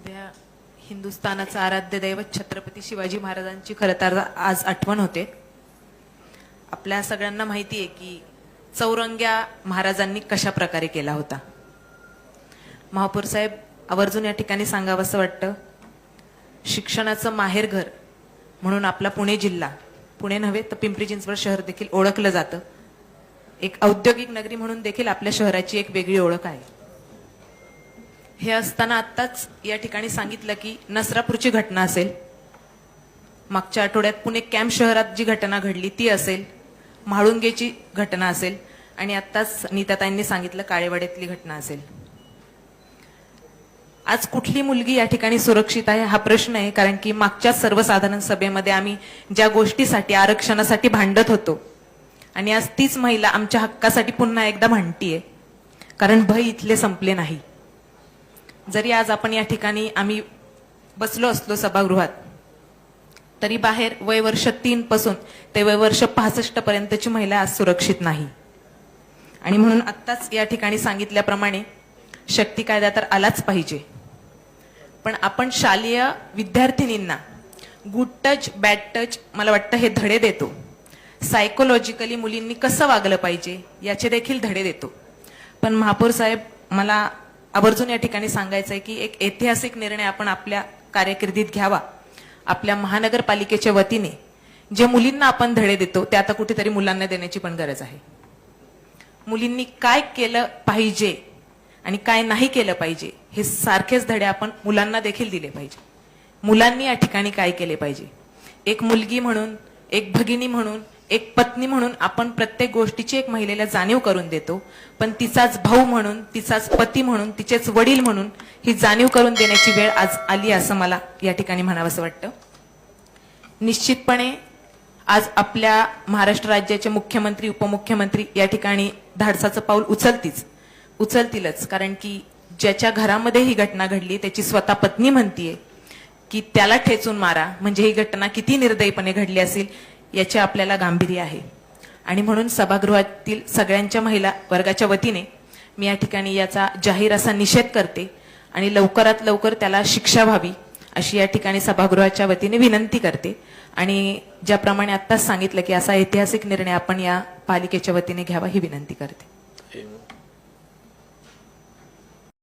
उद्या हिंदुस्थानाचा आराध्य दैवत छत्रपती शिवाजी महाराजांची खरं तर आज आठवण होते. आपल्या सगळ्यांना माहिती आहे की चौरंग्या महाराजांनी कशा प्रकारे केला होता. महापौर साहेब, आवर्जून या ठिकाणी सांगावंसं वाटतं, शिक्षणाचं माहेरघर म्हणून आपला पुणे जिल्हा, पुणे नव्हे तर पिंपरी चिंचवड शहर देखील ओळखलं जातं. एक औद्योगिक नगरी म्हणून देखील आपल्या शहराची एक वेगळी ओळख आहे. हे असताना आत्ताच या ठिकाणी सांगितलं की नसरापूरची घटना असेल, मागच्या आठवड्यात पुणे कॅम्प शहरात जी घटना घडली ती असेल, म्हाळुंगेची घटना असेल आणि आत्ताच नीताताईंनी सांगितलं काळेवाड्यातली घटना असेल. आज कुठली मुलगी या ठिकाणी सुरक्षित आहे हा प्रश्न आहे. कारण की मागच्या सर्वसाधारण सभेमध्ये आम्ही ज्या गोष्टीसाठी, आरक्षणासाठी भांडत होतो आणि आज तीच महिला आमच्या हक्कासाठी पुन्हा एकदा भांडतीये. कारण भय इथले संपले नाही. जरी आज आपण या ठिकाणी आम्ही बसलो असलो सभागृहात, तरी बाहेर वय वर्ष 3 पासून ते वय वर्ष 65 पर्यंतची महिला आज सुरक्षित नाही. आणि म्हणून आत्ताच या ठिकाणी सांगितल्याप्रमाणे शक्ती कायदा तर आलाच पाहिजे, पण आपण शालेय विद्यार्थिनींना गुड टच, बॅड टच, मला वाटतं हे धडे देतो. सायकोलॉजिकली मुलींनी कसं वागलं पाहिजे याचे देखील धडे देतो. पण महापौर साहेब, मला आवर्जून या ठिकाणी सांगायचं आहे की एक ऐतिहासिक निर्णय आपण आपल्या कारकिर्दीत घ्यावा. आपल्या महानगरपालिकेच्या वतीने जे मुलींना आपण धडे देतो ते आता कुठेतरी मुलांना देण्याची पण गरज आहे. मुलींनी काय केलं पाहिजे आणि काय नाही केलं पाहिजे हे सारखेच धडे आपण मुलांना देखील दिले पाहिजे. मुलांनी या ठिकाणी काय केले पाहिजे, एक मुलगी म्हणून, एक भगिनी म्हणून, एक पत्नी म्हणून आपण प्रत्येक गोष्टीची एक महिलेला जाणीव करून देतो, पण तिचाच भाऊ म्हणून, तिचाच पती म्हणून, तिचेच वडील म्हणून ही जाणीव करून देण्याची वेळ आज आली असं मला या ठिकाणी म्हणावंसं वाटतं. निश्चितपणे आज आपल्या महाराष्ट्र राज्याचे मुख्यमंत्री, उपमुख्यमंत्री या ठिकाणी धाडसाचं पाऊल उचलतीलच. कारण की ज्याच्या घरामध्ये ही घटना घडली त्याची स्वतः पत्नी म्हणतीये की त्याला ठेचून मारा, म्हणजे ही घटना किती निर्दयीपणे घडली असेल याचे आपल्याला गांभीर्य आहे. आणि म्हणून सभागृहातील सगळ्यांच्या महिला वर्गाच्या वतीने मी या ठिकाणी याचा जाहीर असा निषेध करते आणि लवकरात लवकर त्याला शिक्षा व्हावी अशी या ठिकाणी सभागृहाच्या वतीने विनंती करते. आणि ज्याप्रमाणे आत्ताच सांगितलं की असा ऐतिहासिक निर्णय आपण या पालिकेच्या वतीने घ्यावा ही विनंती करते.